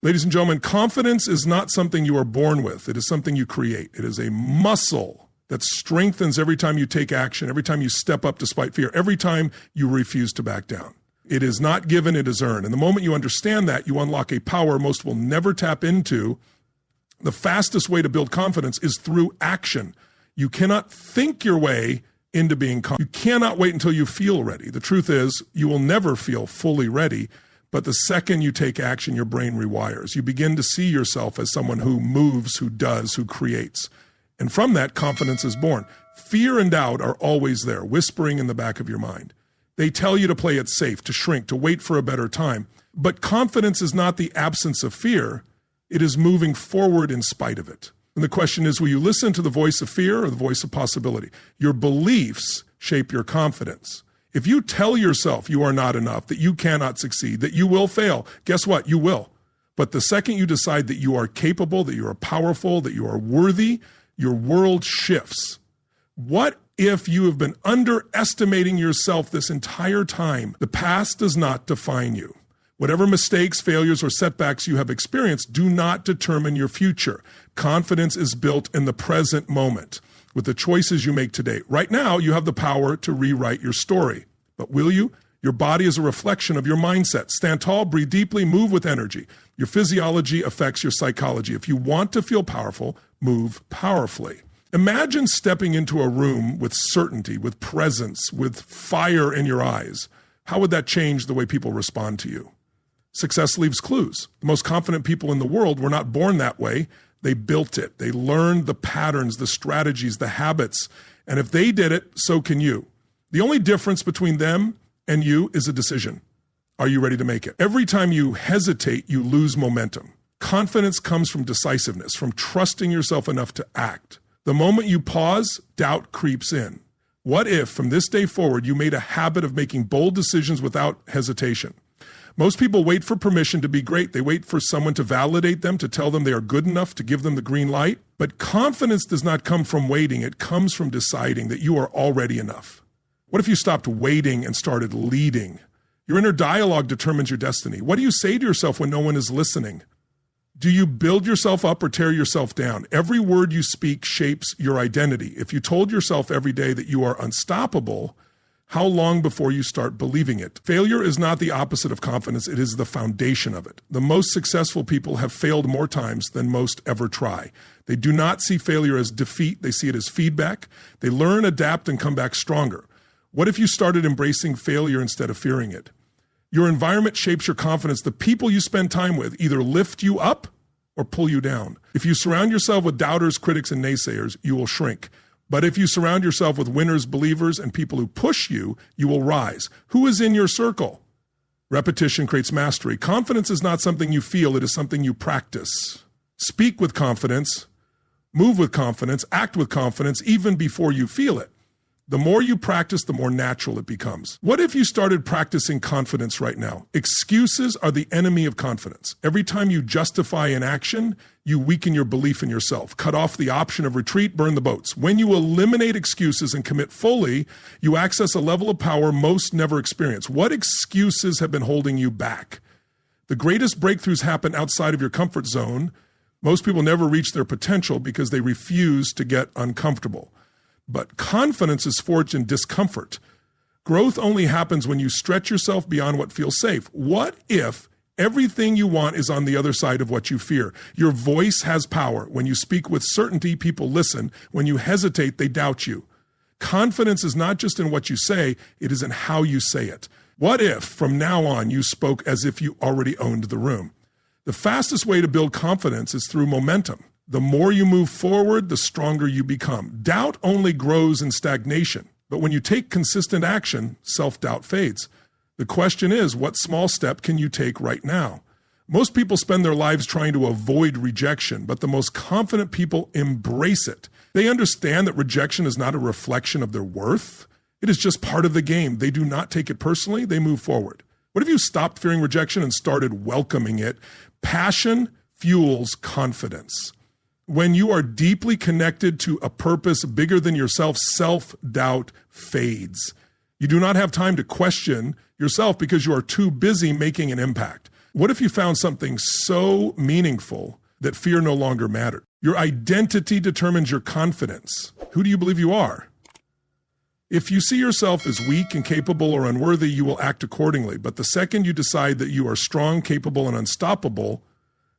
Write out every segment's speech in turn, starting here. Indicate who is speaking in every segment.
Speaker 1: Ladies and gentlemen, confidence is not something you are born with. It is something you create. It is a muscle that strengthens every time you take action, every time you step up despite fear, every time you refuse to back down. It is not given, it is earned. And the moment you understand that, you unlock a power most will never tap into. The fastest way to build confidence is through action. You cannot think your way into being confident. You cannot wait until you feel ready. The truth is, you will never feel fully ready. But the second you take action, your brain rewires. You begin to see yourself as someone who moves, who does, who creates. And from that, confidence is born. Fear and doubt are always there, whispering in the back of your mind. They tell you to play it safe, to shrink, to wait for a better time. But confidence is not the absence of fear. It is moving forward in spite of it. And the question is, will you listen to the voice of fear or the voice of possibility? Your beliefs shape your confidence. If you tell yourself you are not enough, that you cannot succeed, that you will fail, guess what? You will. But the second you decide that you are capable, that you are powerful, that you are worthy, your world shifts. What if you have been underestimating yourself this entire time? The past does not define you. Whatever mistakes, failures, or setbacks you have experienced do not determine your future. Confidence is built in the present moment with the choices you make today. Right now, you have the power to rewrite your story. But will you? Your body is a reflection of your mindset. Stand tall, breathe deeply, move with energy. Your physiology affects your psychology. If you want to feel powerful, move powerfully. Imagine stepping into a room with certainty, with presence, with fire in your eyes. How would that change the way people respond to you? Success leaves clues. The most confident people in the world were not born that way. They built it. They learned the patterns, the strategies, the habits. And if they did it, so can you. The only difference between them and you is a decision. Are you ready to make it? Every time you hesitate, you lose momentum. Confidence comes from decisiveness, from trusting yourself enough to act. The moment you pause, doubt creeps in. What if, from this day forward, you made a habit of making bold decisions without hesitation? Most people wait for permission to be great. They wait for someone to validate them, to tell them they are good enough, to give them the green light. But confidence does not come from waiting. It comes from deciding that you are already enough. What if you stopped waiting and started leading? Your inner dialogue determines your destiny. What do you say to yourself when no one is listening? Do you build yourself up or tear yourself down? Every word you speak shapes your identity. If you told yourself every day that you are unstoppable, how long before you start believing it? Failure is not the opposite of confidence. It is the foundation of it. The most successful people have failed more times than most ever try. They do not see failure as defeat. They see it as feedback. They learn, adapt, and come back stronger. What if you started embracing failure instead of fearing it? Your environment shapes your confidence. The people you spend time with either lift you up or pull you down. If you surround yourself with doubters, critics, and naysayers, you will shrink. But if you surround yourself with winners, believers, and people who push you, you will rise. Who is in your circle? Repetition creates mastery. Confidence is not something you feel. It is something you practice. Speak with confidence, move with confidence, act with confidence, even before you feel it. The more you practice, the more natural it becomes. What if you started practicing confidence right now? Excuses are the enemy of confidence. Every time you justify an action, you weaken your belief in yourself. Cut off the option of retreat, burn the boats. When you eliminate excuses and commit fully, you access a level of power most never experience. What excuses have been holding you back? The greatest breakthroughs happen outside of your comfort zone. Most people never reach their potential because they refuse to get uncomfortable. But confidence is forged in discomfort. Growth only happens when you stretch yourself beyond what feels safe. What if everything you want is on the other side of what you fear? Your voice has power. When you speak with certainty, people listen. When you hesitate, they doubt you. Confidence is not just in what you say, it is in how you say it. What if from now on you spoke as if you already owned the room? The fastest way to build confidence is through momentum. The more you move forward, the stronger you become. Doubt only grows in stagnation. But when you take consistent action, self-doubt fades. The question is, what small step can you take right now? Most people spend their lives trying to avoid rejection, but the most confident people embrace it. They understand that rejection is not a reflection of their worth. It is just part of the game. They do not take it personally. They move forward. What if you stopped fearing rejection and started welcoming it? Passion fuels confidence. When you are deeply connected to a purpose bigger than yourself, self-doubt fades. You do not have time to question yourself because you are too busy making an impact. What if you found something so meaningful that fear no longer mattered? Your identity determines your confidence. Who do you believe you are? If you see yourself as weak, incapable, or unworthy, you will act accordingly. But the second you decide that you are strong, capable, and unstoppable,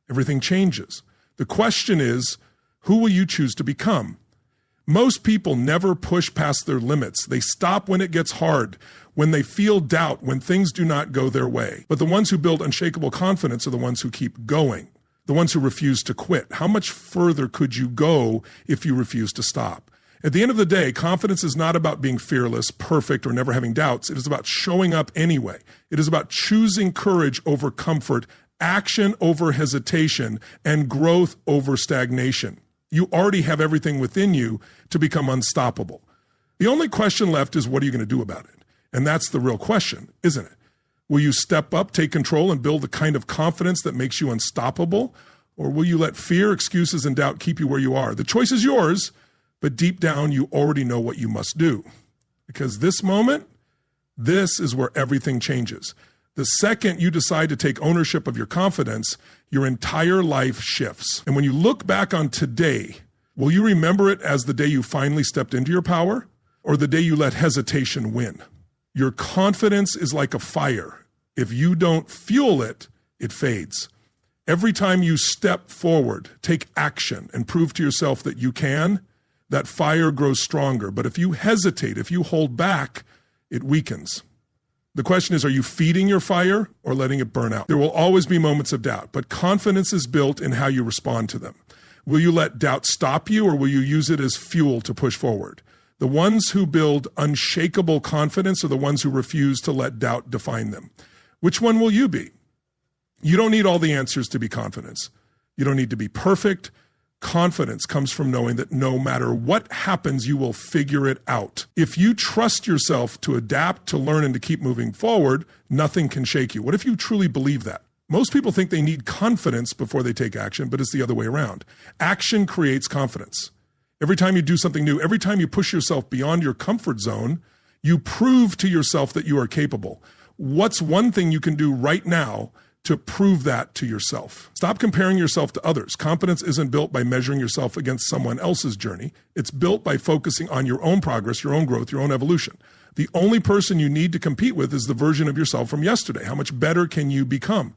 Speaker 1: everything changes. The question is, who will you choose to become? Most people never push past their limits. They stop when it gets hard, when they feel doubt, when things do not go their way. But the ones who build unshakable confidence are the ones who keep going, the ones who refuse to quit. How much further could you go if you refuse to stop? At the end of the day, confidence is not about being fearless, perfect, or never having doubts. It is about showing up anyway. It is about choosing courage over comfort, action over hesitation, and growth over stagnation. You already have everything within you to become unstoppable. The only question left is, what are you going to do about it? And that's the real question, isn't it? Will you step up, take control, and build the kind of confidence that makes you unstoppable? Or will you let fear, excuses, and doubt keep you where you are? The choice is yours, but deep down, you already know what you must do. Because this moment, this is where everything changes. The second you decide to take ownership of your confidence, your entire life shifts. And when you look back on today, will you remember it as the day you finally stepped into your power, or the day you let hesitation win? Your confidence is like a fire. If you don't fuel it, it fades. Every time you step forward, take action, and prove to yourself that you can, that fire grows stronger. But if you hesitate, if you hold back, it weakens. The question is, are you feeding your fire or letting it burn out? There will always be moments of doubt, but confidence is built in how you respond to them. Will you let doubt stop you, or will you use it as fuel to push forward? The ones who build unshakable confidence are the ones who refuse to let doubt define them. Which one will you be? You don't need all the answers to be confident. You don't need to be perfect. Confidence comes from knowing that no matter what happens, you will figure it out. If you trust yourself to adapt, to learn, and to keep moving forward, nothing can shake you. What if you truly believe that? Most people think they need confidence before they take action, but it's the other way around. Action creates confidence. Every time you do something new, every time you push yourself beyond your comfort zone, you prove to yourself that you are capable. What's one thing you can do right now to prove that to yourself? Stop comparing yourself to others. Confidence isn't built by measuring yourself against someone else's journey. It's built by focusing on your own progress, your own growth, your own evolution. The only person you need to compete with is the version of yourself from yesterday. How much better can you become?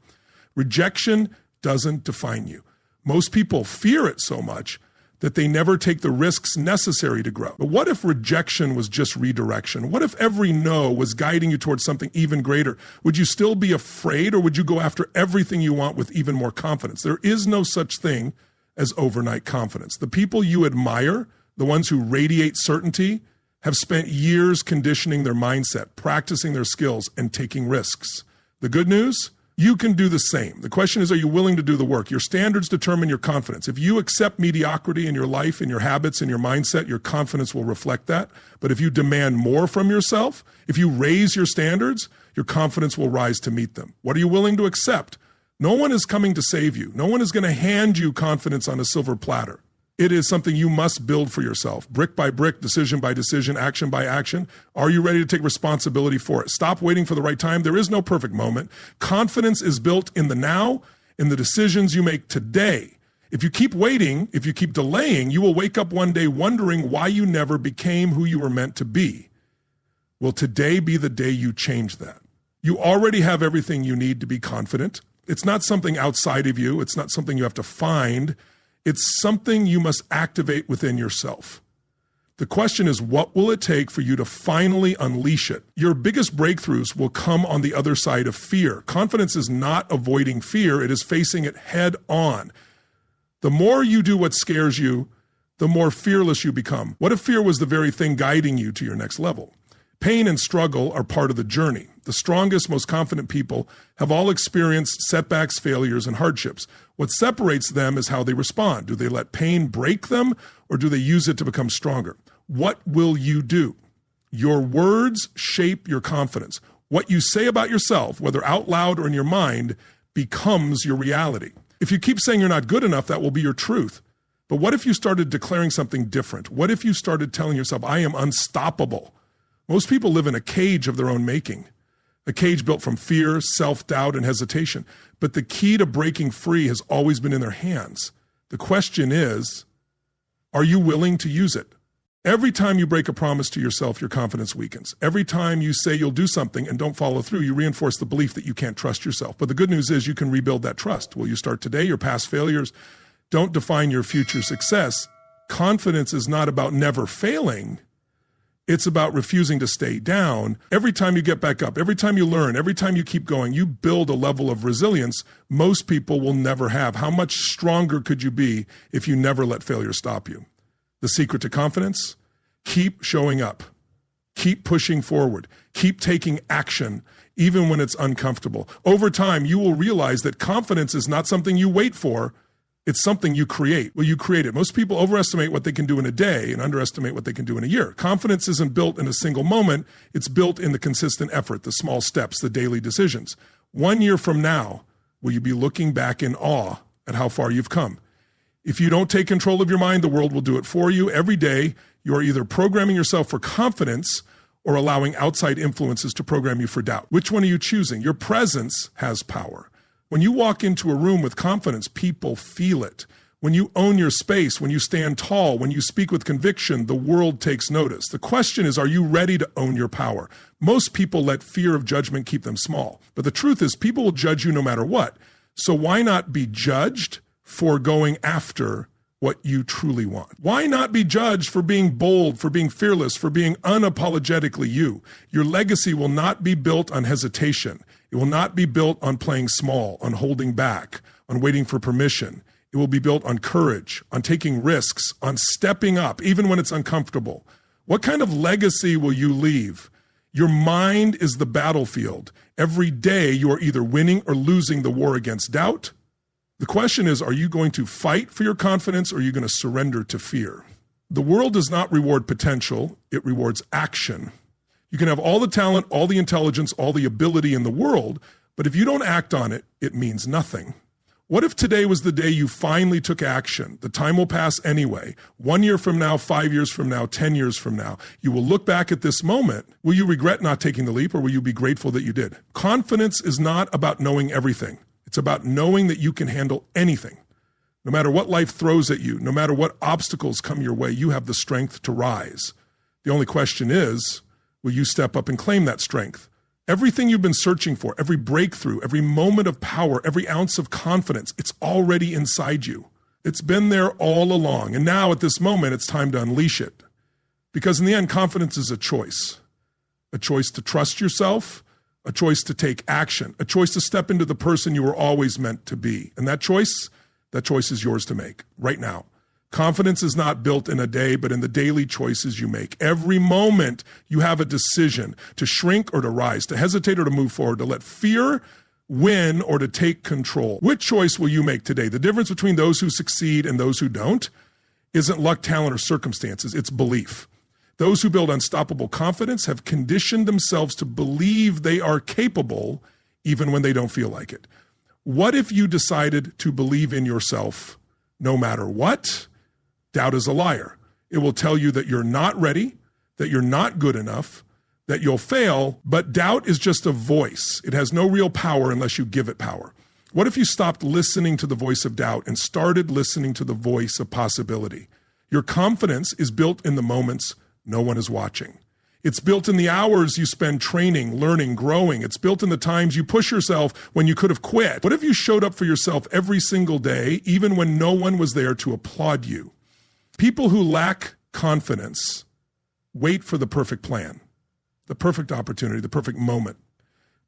Speaker 1: Rejection doesn't define you. Most people fear it so much that they never take the risks necessary to grow. But what if rejection was just redirection? What if every no was guiding you towards something even greater? Would you still be afraid, or would you go after everything you want with even more confidence? There is no such thing as overnight confidence. The people you admire, the ones who radiate certainty, have spent years conditioning their mindset, practicing their skills, and taking risks. The good news? You can do the same. The question is, are you willing to do the work? Your standards determine your confidence. If you accept mediocrity in your life, in your habits, in your mindset, your confidence will reflect that. But if you demand more from yourself, if you raise your standards, your confidence will rise to meet them. What are you willing to accept? No one is coming to save you. No one is going to hand you confidence on a silver platter. It is something you must build for yourself, brick by brick, decision by decision, action by action. Are you ready to take responsibility for it? Stop waiting for the right time. There is no perfect moment. Confidence is built in the now, in the decisions you make today. If you keep waiting, if you keep delaying, you will wake up one day wondering why you never became who you were meant to be. Will today be the day you change that? You already have everything you need to be confident. It's not something outside of you. It's not something you have to find. It's something you must activate within yourself. The question is, what will it take for you to finally unleash it? Your biggest breakthroughs will come on the other side of fear. Confidence is not avoiding fear. It is facing it head on. The more you do what scares you, the more fearless you become. What if fear was the very thing guiding you to your next level? Pain and struggle are part of the journey. The strongest, most confident people have all experienced setbacks, failures, and hardships. What separates them is how they respond. Do they let pain break them, or do they use it to become stronger? What will you do? Your words shape your confidence. What you say about yourself, whether out loud or in your mind, becomes your reality. If you keep saying you're not good enough, that will be your truth. But what if you started declaring something different? What if you started telling yourself, I am unstoppable? Most people live in a cage of their own making. a cage built from fear, self-doubt, and hesitation. But the key to breaking free has always been in their hands. The question is, are you willing to use it? Every time you break a promise to yourself, your confidence weakens. Every time you say you'll do something and don't follow through, you reinforce the belief that you can't trust yourself. But the good news is you can rebuild that trust. Will you start today? Your past failures don't define your future success. Confidence is not about never failing. It's about refusing to stay down. Every time you get back up, every time you learn, every time you keep going, you build a level of resilience most people will never have. How much stronger could you be if you never let failure stop you? The secret to confidence? Keep showing up. Keep pushing forward. Keep taking action, even when it's uncomfortable. Over time, you will realize that confidence is not something you wait for. It's something you create. Well, you create it. Most people overestimate what they can do in a day and underestimate what they can do in a year. Confidence isn't built in a single moment. It's built in the consistent effort, the small steps, the daily decisions. 1 year from now, will you be looking back in awe at how far you've come? If you don't take control of your mind, the world will do it for you. Every day, you are either programming yourself for confidence or allowing outside influences to program you for doubt. Which one are you choosing? Your presence has power. When you walk into a room with confidence, people feel it. When you own your space, when you stand tall, when you speak with conviction, the world takes notice. The question is, are you ready to own your power? Most people let fear of judgment keep them small. But the truth is, people will judge you no matter what. So why not be judged for going after what you truly want? Why not be judged for being bold, for being fearless, for being unapologetically you? Your legacy will not be built on hesitation. It will not be built on playing small, on holding back, on waiting for permission. It will be built on courage, on taking risks, on stepping up, even when it's uncomfortable. What kind of legacy will you leave? Your mind is the battlefield. Every day you are either winning or losing the war against doubt. The question is, are you going to fight for your confidence or are you going to surrender to fear? The world does not reward potential, it rewards action. You can have all the talent, all the intelligence, all the ability in the world, but if you don't act on it, it means nothing. What if today was the day you finally took action? The time will pass anyway. 1 year from now, 5 years from now, 10 years from now, you will look back at this moment. Will you regret not taking the leap or will you be grateful that you did? Confidence is not about knowing everything. It's about knowing that you can handle anything. No matter what life throws at you, no matter what obstacles come your way, you have the strength to rise. The only question is, will you step up and claim that strength? Everything you've been searching for, every breakthrough, every moment of power, every ounce of confidence, it's already inside you. It's been there all along. And now at this moment, it's time to unleash it. Because in the end, confidence is a choice to trust yourself, a choice to take action, a choice to step into the person you were always meant to be. And that choice is yours to make right now. Confidence is not built in a day, but in the daily choices you make. Every moment you have a decision to shrink or to rise, to hesitate or to move forward, to let fear win or to take control. Which choice will you make today? The difference between those who succeed and those who don't isn't luck, talent, or circumstances. It's belief. Those who build unstoppable confidence have conditioned themselves to believe they are capable even when they don't feel like it. What if you decided to believe in yourself no matter what? Doubt is a liar. It will tell you that you're not ready, that you're not good enough, that you'll fail, but doubt is just a voice. It has no real power unless you give it power. What if you stopped listening to the voice of doubt and started listening to the voice of possibility? Your confidence is built in the moments no one is watching. It's built in the hours you spend training, learning, growing. It's built in the times you push yourself when you could have quit. What if you showed up for yourself every single day, even when no one was there to applaud you? People who lack confidence wait for the perfect plan, the perfect opportunity, the perfect moment.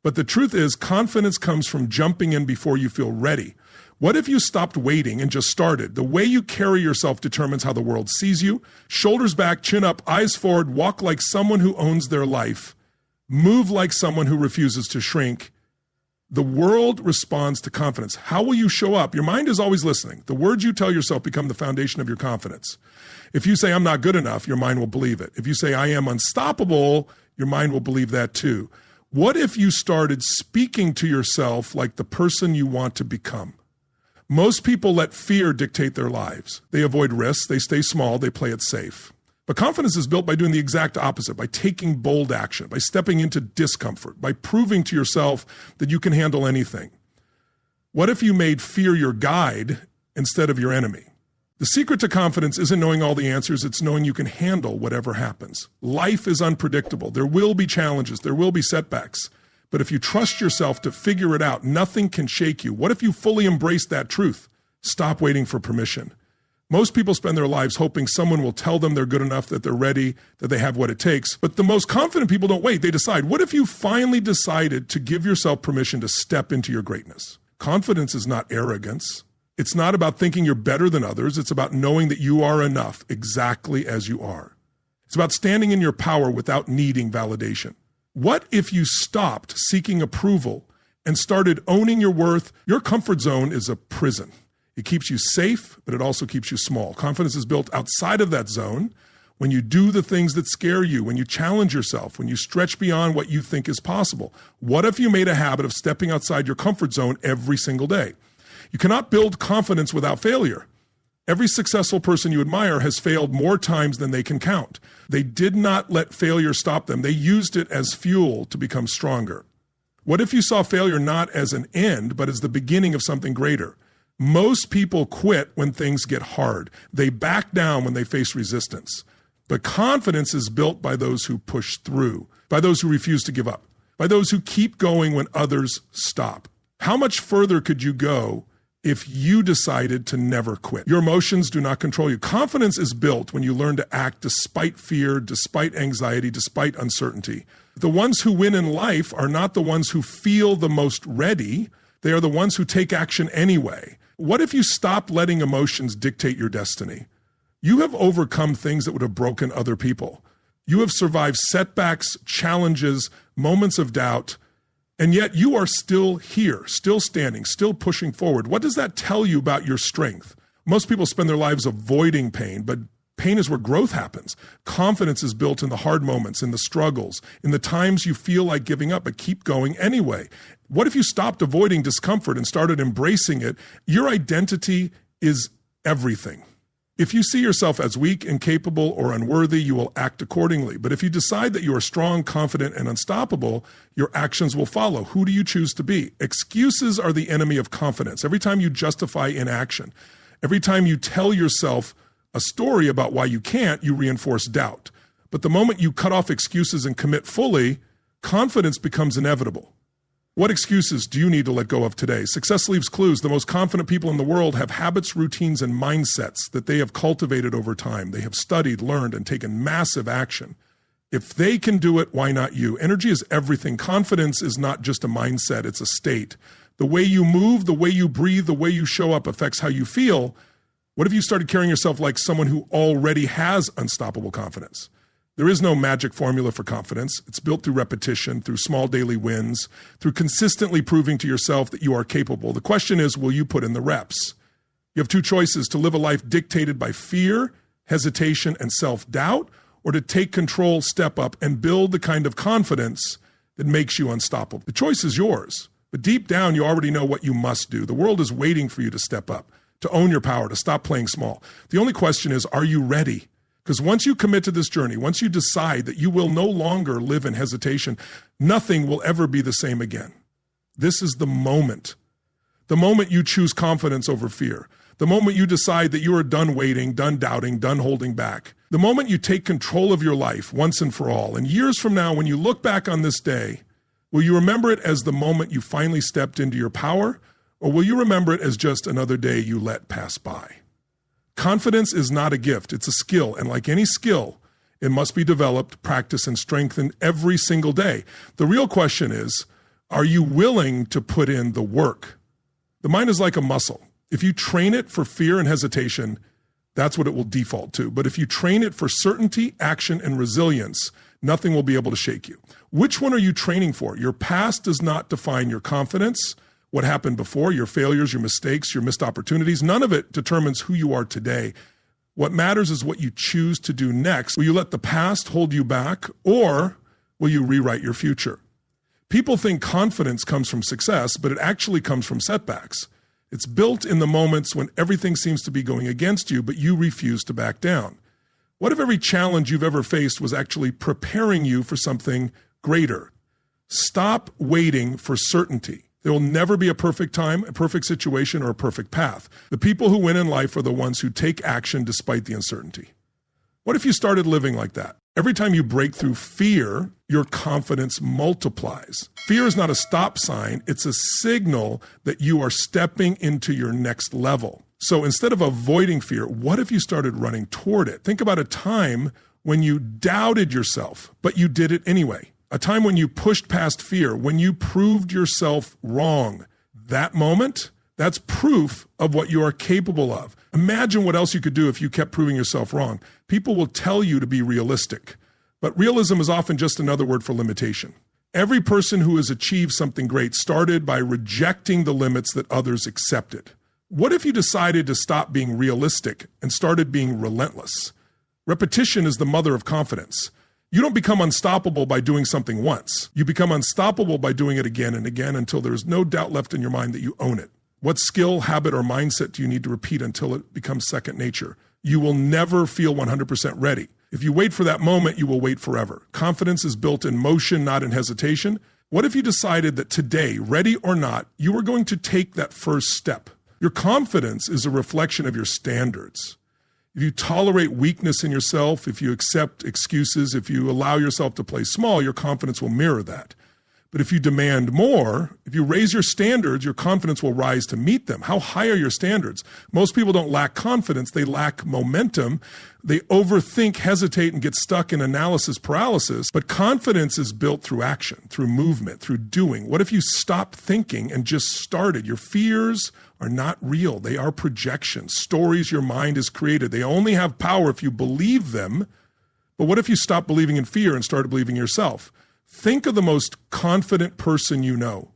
Speaker 1: But the truth is, confidence comes from jumping in before you feel ready. What if you stopped waiting and just started? The way you carry yourself determines how the world sees you. Shoulders back, chin up, eyes forward, walk like someone who owns their life. Move like someone who refuses to shrink. The world responds to confidence. How will you show up? Your mind is always listening. The words you tell yourself become the foundation of your confidence. If you say, I'm not good enough, your mind will believe it. If you say, I am unstoppable, your mind will believe that too. What if you started speaking to yourself like the person you want to become? Most people let fear dictate their lives. They avoid risks, they stay small, they play it safe. But confidence is built by doing the exact opposite, by taking bold action, by stepping into discomfort, by proving to yourself that you can handle anything. What if you made fear your guide instead of your enemy? The secret to confidence isn't knowing all the answers, it's knowing you can handle whatever happens. Life is unpredictable. There will be challenges, there will be setbacks. But if you trust yourself to figure it out, nothing can shake you. What if you fully embrace that truth? Stop waiting for permission. Most people spend their lives hoping someone will tell them they're good enough, that they're ready, that they have what it takes. But the most confident people don't wait. They decide. What if you finally decided to give yourself permission to step into your greatness? Confidence is not arrogance. It's not about thinking you're better than others. It's about knowing that you are enough exactly as you are. It's about standing in your power without needing validation. What if you stopped seeking approval and started owning your worth? Your comfort zone is a prison. It keeps you safe, but it also keeps you small. Confidence is built outside of that zone when you do the things that scare you, when you challenge yourself, when you stretch beyond what you think is possible. What if you made a habit of stepping outside your comfort zone every single day? You cannot build confidence without failure. Every successful person you admire has failed more times than they can count. They did not let failure stop them. They used it as fuel to become stronger. What if you saw failure not as an end, but as the beginning of something greater? Most people quit when things get hard. They back down when they face resistance. But confidence is built by those who push through, by those who refuse to give up, by those who keep going when others stop. How much further could you go if you decided to never quit? Your emotions do not control you. Confidence is built when you learn to act despite fear, despite anxiety, despite uncertainty. The ones who win in life are not the ones who feel the most ready. They are the ones who take action anyway. What if you stopped letting emotions dictate your destiny? You have overcome things that would have broken other people. You have survived setbacks, challenges, moments of doubt, and yet you are still here, still standing, still pushing forward. What does that tell you about your strength? Most people spend their lives avoiding pain, but pain is where growth happens. Confidence is built in the hard moments, in the struggles, in the times you feel like giving up, but keep going anyway. What if you stopped avoiding discomfort and started embracing it? Your identity is everything. If you see yourself as weak, incapable, or unworthy, you will act accordingly. But if you decide that you are strong, confident, and unstoppable, your actions will follow. Who do you choose to be? Excuses are the enemy of confidence. Every time you justify inaction, every time you tell yourself a story about why you can't, you reinforce doubt. But the moment you cut off excuses and commit fully, confidence becomes inevitable. What excuses do you need to let go of today? Success leaves clues. The most confident people in the world have habits, routines, and mindsets that they have cultivated over time. They have studied, learned, and taken massive action. If they can do it, why not you? Energy is everything. Confidence is not just a mindset, it's a state. The way you move, the way you breathe, the way you show up affects how you feel. What if you started carrying yourself like someone who already has unstoppable confidence? There is no magic formula for confidence. It's built through repetition, through small daily wins, through consistently proving to yourself that you are capable. The question is, will you put in the reps? You have two choices: to live a life dictated by fear, hesitation, and self-doubt, or to take control, step up, and build the kind of confidence that makes you unstoppable. The choice is yours, but deep down, you already know what you must do. The world is waiting for you to step up, to own your power, to stop playing small. The only question is, are you ready? Because once you commit to this journey, once you decide that you will no longer live in hesitation, nothing will ever be the same again. This is the moment you choose confidence over fear, the moment you decide that you are done waiting, done doubting, done holding back, the moment you take control of your life once and for all. And years from now, when you look back on this day, will you remember it as the moment you finally stepped into your power, or will you remember it as just another day you let pass by? Confidence is not a gift, it's a skill. And like any skill, it must be developed, practiced, and strengthened every single day. The real question is, are you willing to put in the work? The mind is like a muscle. If you train it for fear and hesitation, that's what it will default to. But if you train it for certainty, action, and resilience, nothing will be able to shake you. Which one are you training for? Your past does not define your confidence. What happened before, your failures, your mistakes, your missed opportunities, none of it determines who you are today. What matters is what you choose to do next. Will you let the past hold you back, or will you rewrite your future? People think confidence comes from success, but it actually comes from setbacks. It's built in the moments when everything seems to be going against you, but you refuse to back down. What if every challenge you've ever faced was actually preparing you for something greater? Stop waiting for certainty. There will never be a perfect time, a perfect situation, or a perfect path. The people who win in life are the ones who take action despite the uncertainty. What if you started living like that? Every time you break through fear, your confidence multiplies. Fear is not a stop sign. It's a signal that you are stepping into your next level. So instead of avoiding fear, what if you started running toward it? Think about a time when you doubted yourself, but you did it anyway. A time when you pushed past fear, when you proved yourself wrong. That moment, that's proof of what you are capable of. Imagine what else you could do if you kept proving yourself wrong. People will tell you to be realistic, but realism is often just another word for limitation. Every person who has achieved something great started by rejecting the limits that others accepted. What if you decided to stop being realistic and started being relentless? Repetition is the mother of confidence. You don't become unstoppable by doing something once. You become unstoppable by doing it again and again until there's no doubt left in your mind that you own it. What skill, habit, or mindset do you need to repeat until it becomes second nature? You will never feel 100% ready. If you wait for that moment, you will wait forever. Confidence is built in motion, not in hesitation. What if you decided that today, ready or not, you were going to take that first step? Your confidence is a reflection of your standards. If you tolerate weakness in yourself, if you accept excuses, if you allow yourself to play small, your confidence will mirror that. But if you demand more, if you raise your standards, your confidence will rise to meet them. How high are your standards? Most people don't lack confidence, they lack momentum. They overthink, hesitate, and get stuck in analysis paralysis. But confidence is built through action, through movement, through doing. What if you stopped thinking and just started? Your fears are not real. They are projections, stories your mind has created. They only have power if you believe them. But what if you stopped believing in fear and started believing in yourself? Think of the most confident person you know.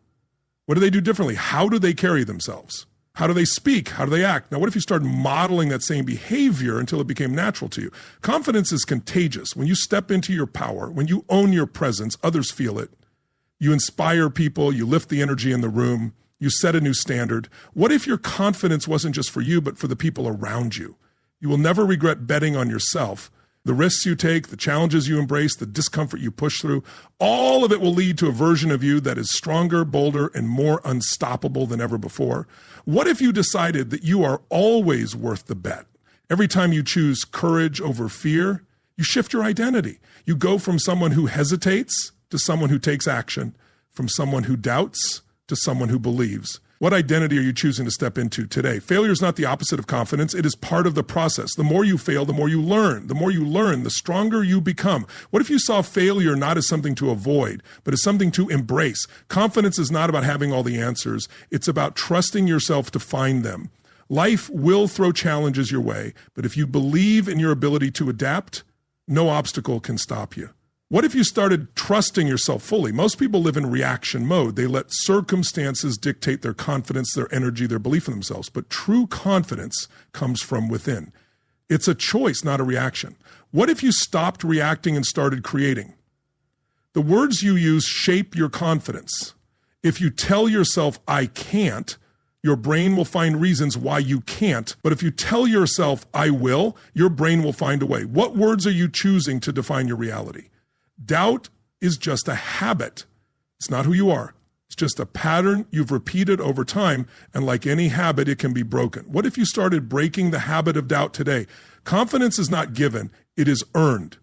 Speaker 1: What do they do differently? How do they carry themselves? How do they speak? How do they act? Now, what if you started modeling that same behavior until it became natural to you? Confidence is contagious. When you step into your power, when you own your presence, others feel it. You inspire people, you lift the energy in the room, you set a new standard. What if your confidence wasn't just for you, but for the people around you? You will never regret betting on yourself. The risks you take, the challenges you embrace, the discomfort you push through, all of it will lead to a version of you that is stronger, bolder, and more unstoppable than ever before. What if you decided that you are always worth the bet? Every time you choose courage over fear, you shift your identity. You go from someone who hesitates to someone who takes action, from someone who doubts to someone who believes. What identity are you choosing to step into today? Failure is not the opposite of confidence. It is part of the process. The more you fail, the more you learn. The more you learn, the stronger you become. What if you saw failure not as something to avoid, but as something to embrace? Confidence is not about having all the answers. It's about trusting yourself to find them. Life will throw challenges your way, but if you believe in your ability to adapt, no obstacle can stop you. What if you started trusting yourself fully? Most people live in reaction mode. They let circumstances dictate their confidence, their energy, their belief in themselves. But true confidence comes from within. It's a choice, not a reaction. What if you stopped reacting and started creating? The words you use shape your confidence. If you tell yourself, I can't, your brain will find reasons why you can't. But if you tell yourself, I will, your brain will find a way. What words are you choosing to define your reality? Doubt is just a habit. It's not who you are. It's just a pattern you've repeated over time, and like any habit, it can be broken. What if you started breaking the habit of doubt today? Confidence is not given, it is earned.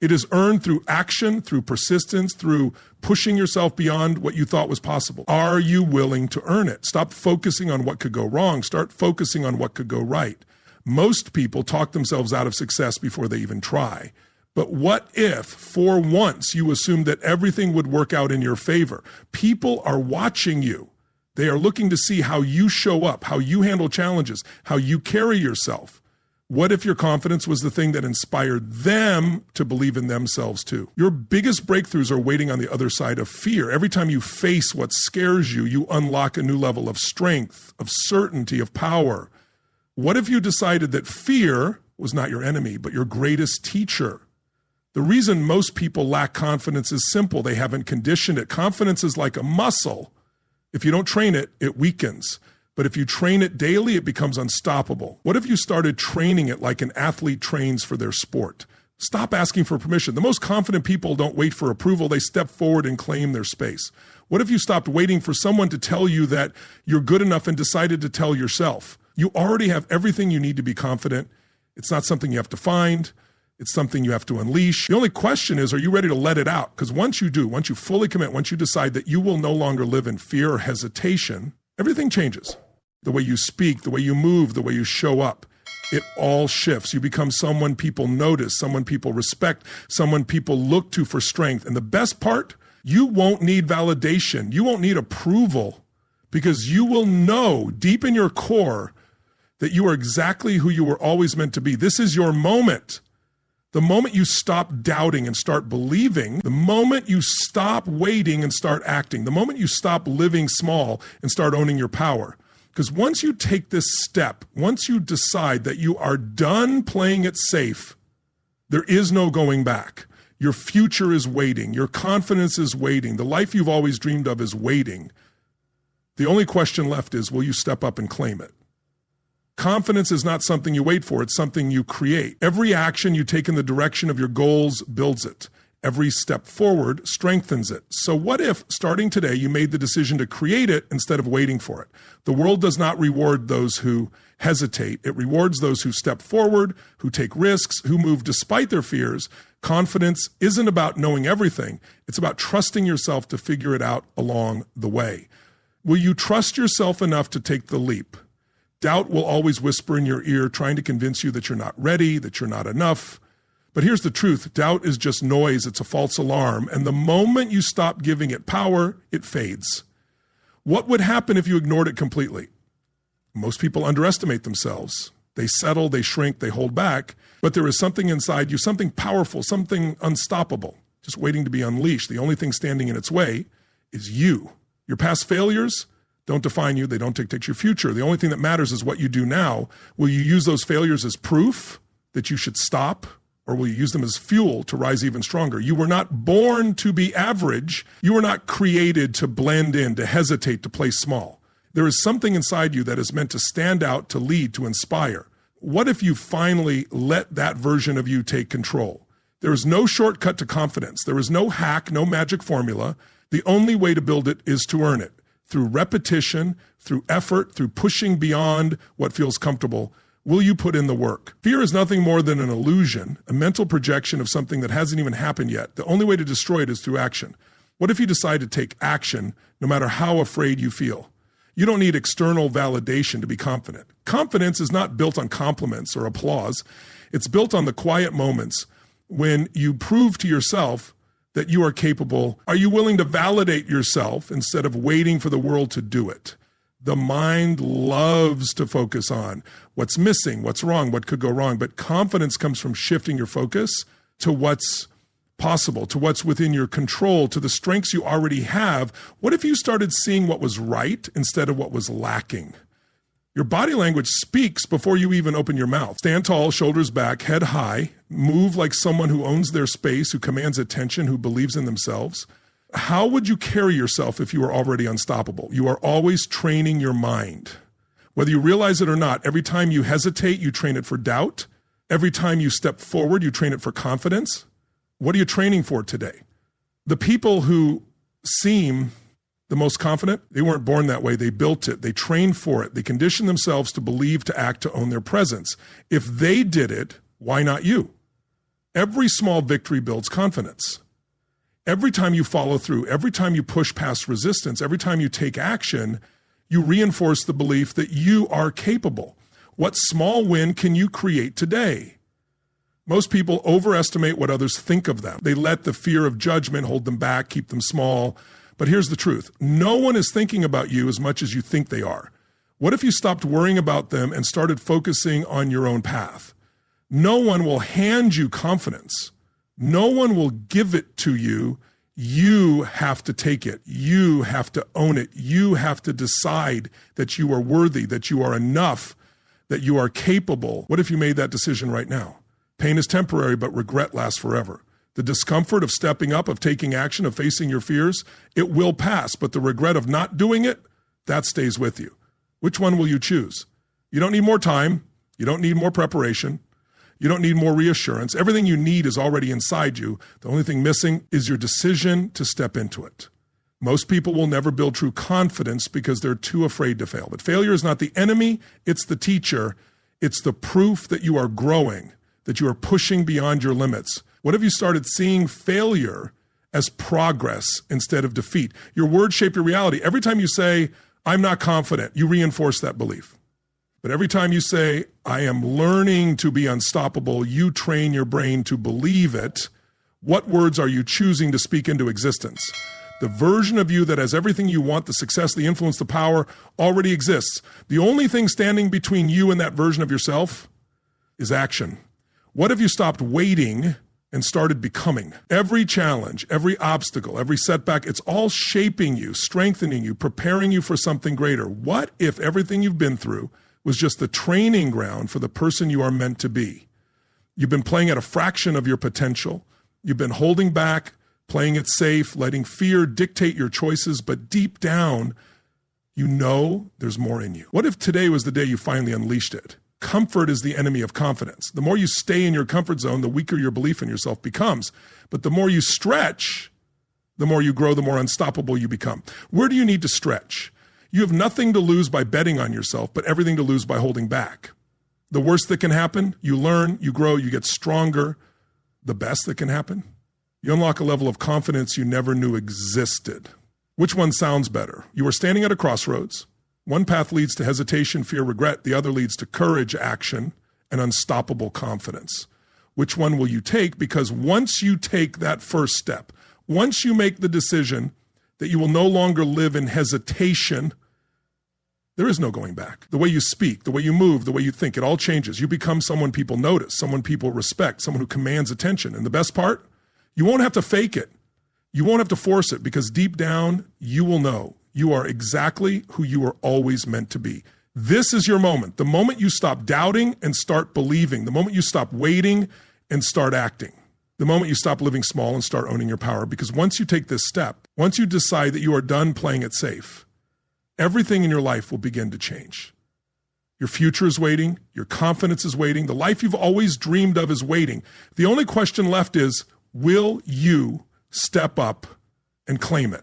Speaker 1: It is earned through action, through persistence, through pushing yourself beyond what you thought was possible. Are you willing to earn it? Stop focusing on what could go wrong. Start focusing on what could go right. Most people talk themselves out of success before they even try. But what if, for once, you assumed that everything would work out in your favor? People are watching you. They are looking to see how you show up, how you handle challenges, how you carry yourself. What if your confidence was the thing that inspired them to believe in themselves too? Your biggest breakthroughs are waiting on the other side of fear. Every time you face what scares you, you unlock a new level of strength, of certainty, of power. What if you decided that fear was not your enemy, but your greatest teacher? The reason most people lack confidence is simple. They haven't conditioned it. Confidence is like a muscle. If you don't train it, it weakens. But if you train it daily, it becomes unstoppable. What if you started training it like an athlete trains for their sport? Stop asking for permission. The most confident people don't wait for approval. They step forward and claim their space. What if you stopped waiting for someone to tell you that you're good enough and decided to tell yourself? You already have everything you need to be confident. It's not something you have to find. It's something you have to unleash. The only question is, are you ready to let it out? Because once you do, once you fully commit, once you decide that you will no longer live in fear or hesitation, everything changes. The way you speak, the way you move, the way you show up, it all shifts. You become someone people notice, someone people respect, someone people look to for strength. And the best part, you won't need validation. You won't need approval, because you will know deep in your core that you are exactly who you were always meant to be. This is your moment. The moment you stop doubting and start believing, the moment you stop waiting and start acting, the moment you stop living small and start owning your power. Because once you take this step, once you decide that you are done playing it safe, there is no going back. Your future is waiting. Your confidence is waiting. The life you've always dreamed of is waiting. The only question left is, will you step up and claim it? Confidence is not something you wait for. It's something you create. Every action you take in the direction of your goals builds it. Every step forward strengthens it. So what if, starting today, you made the decision to create it instead of waiting for it? The world does not reward those who hesitate. It rewards those who step forward, who take risks, who move despite their fears. Confidence isn't about knowing everything. It's about trusting yourself to figure it out along the way. Will you trust yourself enough to take the leap? Doubt will always whisper in your ear, trying to convince you that you're not ready, that you're not enough. But here's the truth. Doubt is just noise. It's a false alarm. And the moment you stop giving it power, it fades. What would happen if you ignored it completely? Most people underestimate themselves. They settle, they shrink, they hold back. But there is something inside you, something powerful, something unstoppable, just waiting to be unleashed. The only thing standing in its way is you. Your past failures don't define you. They don't dictate your future. The only thing that matters is what you do now. Will you use those failures as proof that you should stop? Or will you use them as fuel to rise even stronger? You were not born to be average. You were not created to blend in, to hesitate, to play small. There is something inside you that is meant to stand out, to lead, to inspire. What if you finally let that version of you take control? There is no shortcut to confidence. There is no hack, no magic formula. The only way to build it is to earn it through repetition, through effort, through pushing beyond what feels comfortable. Will you put in the work? Fear is nothing more than an illusion, a mental projection of something that hasn't even happened yet. The only way to destroy it is through action. What if you decide to take action no matter how afraid you feel? You don't need external validation to be confident. Confidence is not built on compliments or applause. It's built on the quiet moments when you prove to yourself that you are capable. Are you willing to validate yourself instead of waiting for the world to do it? The mind loves to focus on what's missing, what's wrong, what could go wrong. But confidence comes from shifting your focus to what's possible, to what's within your control, to the strengths you already have. What if you started seeing what was right instead of what was lacking? Your body language speaks before you even open your mouth. Stand tall, shoulders back, head high, move like someone who owns their space, who commands attention, who believes in themselves. How would you carry yourself if you were already unstoppable? You are always training your mind. Whether you realize it or not, every time you hesitate, you train it for doubt. Every time you step forward, you train it for confidence. What are you training for today? The people who seem the most confident, they weren't born that way. They built it. They trained for it. They conditioned themselves to believe, to act, to own their presence. If they did it, why not you? Every small victory builds confidence. Every time you follow through, every time you push past resistance, every time you take action, you reinforce the belief that you are capable. What small win can you create today? Most people overestimate what others think of them. They let the fear of judgment hold them back, keep them small. But here's the truth. No one is thinking about you as much as you think they are. What if you stopped worrying about them and started focusing on your own path? No one will hand you confidence. No one will give it to you. You have to take it. You have to own it. You have to decide that you are worthy, that you are enough, that you are capable. What if you made that decision right now? Pain is temporary, but regret lasts forever. The discomfort of stepping up, of taking action, of facing your fears, it will pass, but the regret of not doing it, that stays with you. Which one will you choose? You don't need more time. You don't need more preparation. You don't need more reassurance. Everything you need is already inside you. The only thing missing is your decision to step into it. Most people will never build true confidence because they're too afraid to fail. But failure is not the enemy, it's the teacher. It's the proof that you are growing, that you are pushing beyond your limits. What if you started seeing failure as progress instead of defeat? Your words shape your reality. Every time you say, I'm not confident, you reinforce that belief. But every time you say, I am learning to be unstoppable, you train your brain to believe it. What words are you choosing to speak into existence? The version of you that has everything you want, the success, the influence, the power, already exists. The only thing standing between you and that version of yourself is action. What if you stopped waiting and started becoming? Every challenge, every obstacle, every setback, it's all shaping you, strengthening you, preparing you for something greater. What if everything you've been through was just the training ground for the person you are meant to be? You've been playing at a fraction of your potential. You've been holding back, playing it safe, letting fear dictate your choices, but deep down, you know there's more in you. What if today was the day you finally unleashed it? Comfort is the enemy of confidence. The more you stay in your comfort zone, the weaker your belief in yourself becomes. But the more you stretch, the more you grow, the more unstoppable you become. Where do you need to stretch? You have nothing to lose by betting on yourself, but everything to lose by holding back. The worst that can happen, you learn, you grow, you get stronger. The best that can happen, you unlock a level of confidence you never knew existed. Which one sounds better? You are standing at a crossroads. One path leads to hesitation, fear, regret. The other leads to courage, action, and unstoppable confidence. Which one will you take? Because once you take that first step, once you make the decision that you will no longer live in hesitation, there is no going back. The way you speak, the way you move, the way you think, it all changes. You become someone people notice, someone people respect, someone who commands attention. And the best part, you won't have to fake it. You won't have to force it, because deep down, you will know you are exactly who you are always meant to be. This is your moment. The moment you stop doubting and start believing. The moment you stop waiting and start acting. The moment you stop living small and start owning your power. Because once you take this step, once you decide that you are done playing it safe, everything in your life will begin to change. Your future is waiting. Your confidence is waiting. The life you've always dreamed of is waiting. The only question left is, will you step up and claim it?